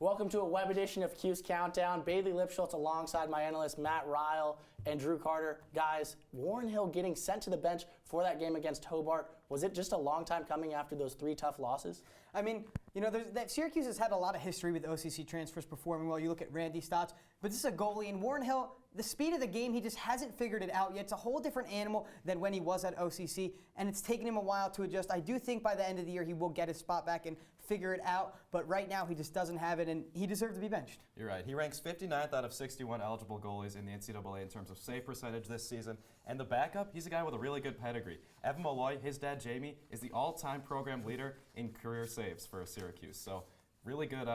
Welcome to a web edition of Cuse Countdown. Bailey Lipschultz alongside my analysts Matt Reil and Drew Carter. Guys, Warren Hill getting sent to the bench for that game against Hobart. Was it just a long time coming after those 3 tough losses? I mean, you know, Syracuse has had a lot of history with OCC transfers performing well. You look at Randy Stotts, but this is a goalie, and Warren Hill, the speed of the game, he just hasn't figured it out yet. It's a whole different animal than when he was at OCC, and it's taken him a while to adjust. I do think by the end of the year he will get his spot back and figure it out, but right now he just doesn't have it, and he deserves to be benched. You're right. He ranks 59th out of 61 eligible goalies in the NCAA in terms of save percentage this season. And the backup, he's a guy with a really good pedigree. Evan Malloy, his dad Jamie, is the all-time program leader in career saves for Syracuse. So really good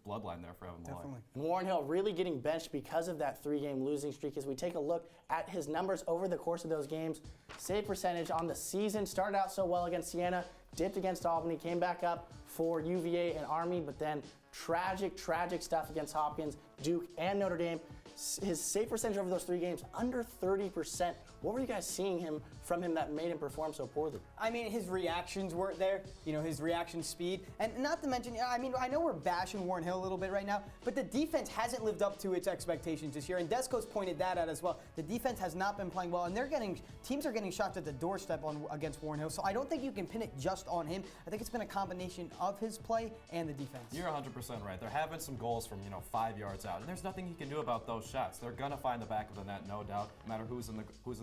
bloodline there for Evan Malloy. Definitely. And Warren Hill really getting benched because of that 3-game losing streak. As we take a look at his numbers over the course of those games, save percentage on the season started out so well against Siena, dipped against Albany, came back up for UVA and Army, but then tragic stuff against Hopkins, Duke, and Notre Dame. His save percentage over those 3 games, under 30%. What were you guys seeing from him that made him perform so poorly? I mean, his reactions weren't there, you know, his reaction speed. And not to mention, I mean, I know we're bashing Warren Hill a little bit right now, but the defense hasn't lived up to its expectations this year. And Desco's pointed that out as well. The defense has not been playing well, and teams are getting shots at the doorstep against Warren Hill. So I don't think you can pin it just on him. I think it's been a combination of his play and the defense. You're 100% right. There have been some goals from 5 yards out, and there's nothing he can do about those shots. They're gonna find the back of the net, no doubt, no matter who's in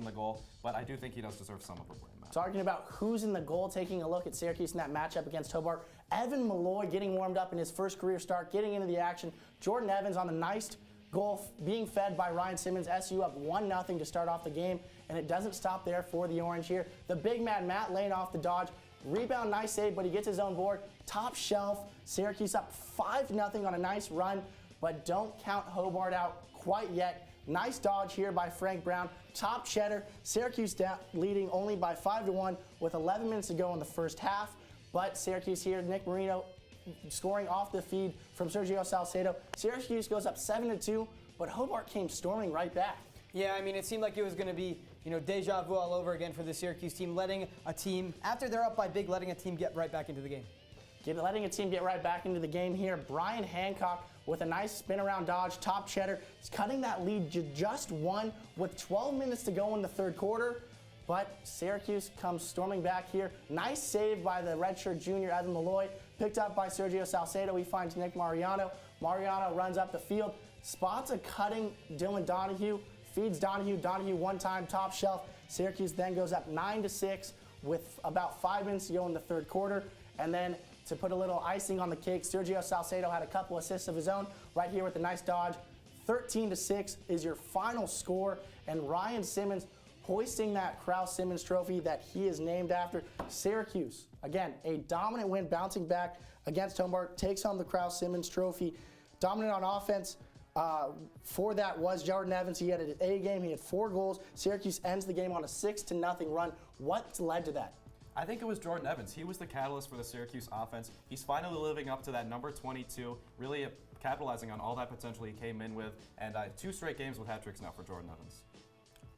the goal. But I do think he does deserve some of the blame. Talking about who's in the goal, taking a look at Syracuse in that matchup against Hobart. Evan Malloy getting warmed up in his first career start, getting into the action. Jordan Evans on the nice goal being fed by Ryan Simmons. SU up 1-0 to start off the game, and it doesn't stop there for the Orange here. The big man Matt laying off the dodge. Rebound, nice save, but he gets his own board. Top shelf, Syracuse up 5-0 on a nice run, but don't count Hobart out quite yet. Nice dodge here by Frank Brown. Top cheddar. Syracuse leading only by 5-1 with 11 minutes to go in the first half. But Syracuse here, Nick Marino scoring off the feed from Sergio Salcedo. Syracuse goes up 7-2, but Hobart came storming right back. Yeah, I mean, it seemed like it was going to be, deja vu all over again for the Syracuse team, letting a team, after they're up by big, letting a team get right back into the game. Letting a team get right back into the game here. Brian Hancock with a nice spin around dodge, top cheddar. He's cutting that lead just 1 with 12 minutes to go in the third quarter. But Syracuse comes storming back here. Nice save by the redshirt junior Evan Malloy. Picked up by Sergio Salcedo. He finds Nick Mariano. Mariano runs up the field. Spots a cutting Dylan Donahue. Feeds Donahue. Donahue one time, top shelf. Syracuse then goes up 9-6 with about 5 minutes to go in the third quarter. And then to put a little icing on the cake, Sergio Salcedo had a couple assists of his own right here with a nice dodge. 13-6 is your final score, and Ryan Simmons hoisting that Krause-Simmons trophy that he is named after. Syracuse, again, a dominant win, bouncing back against Hobart, takes home the Krause-Simmons trophy. Dominant on offense. For that was Jordan Evans. He had an A game. He had 4 goals. Syracuse ends the game on a 6-0 run. What led to that? I think it was Jordan Evans. He was the catalyst for the Syracuse offense. He's finally living up to that number 22, really capitalizing on all that potential he came in with, and 2 straight games with hat tricks now for Jordan Evans.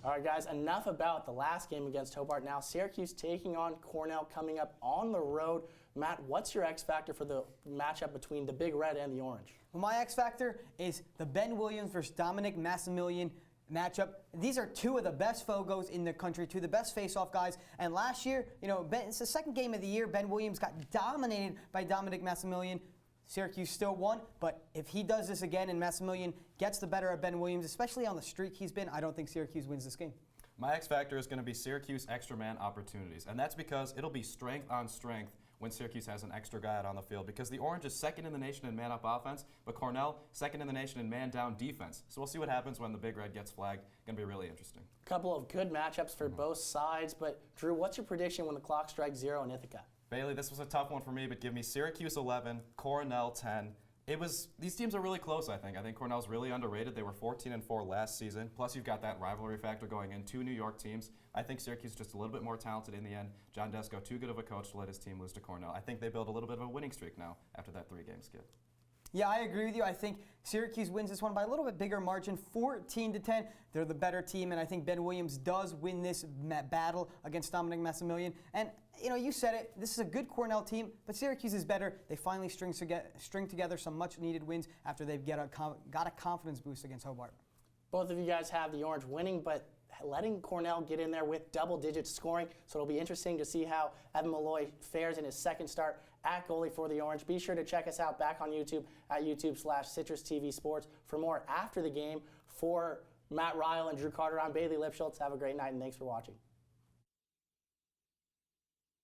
All right, guys, enough about the last game against Hobart. Now, Syracuse taking on Cornell coming up on the road. Matt, what's your X factor for the matchup between the Big Red and the Orange? Well, my X factor is the Ben Williams versus Dominic Massimilian matchup. These are 2 of the best Fogos in the country, 2 of the best face-off guys. And last year, it's the second game of the year. Ben Williams got dominated by Dominic Massimilian. Syracuse still won, but if he does this again and Massimilian gets the better of Ben Williams, especially on the streak he's been, I don't think Syracuse wins this game. My X factor is going to be Syracuse extra man opportunities, and that's because it'll be strength on strength when Syracuse has an extra guy out on the field, because the Orange is second in the nation in man-up offense, but Cornell second in the nation in man-down defense. So we'll see what happens when the Big Red gets flagged. Going to be really interesting. A couple of good matchups for both sides, but Drew, what's your prediction when the clock strikes 0 in Ithaca? Bailey, this was a tough one for me, but give me Syracuse 11, Cornell 10. These teams are really close, I think. I think Cornell's really underrated. They were 14-4 last season. Plus, you've got that rivalry factor going in. 2 New York teams. I think Syracuse is just a little bit more talented in the end. John Desco, too good of a coach to let his team lose to Cornell. I think they build a little bit of a winning streak now after that 3-game skid. Yeah, I agree with you. I think Syracuse wins this one by a little bit bigger margin, 14-10. They're the better team, and I think Ben Williams does win this battle against Dominic Massimilian. And you said it. This is a good Cornell team, but Syracuse is better. They finally string together some much-needed wins after they've got a confidence boost against Hobart. Both of you guys have the Orange winning, but letting Cornell get in there with double-digit scoring. So it'll be interesting to see how Evan Malloy fares in his second start at goalie for the Orange. Be sure to check us out back on YouTube at YouTube/CitrusTV Sports for more after the game. For Matt Reil and Drew Carter, I'm Bailey Lipschultz. Have a great night, and thanks for watching.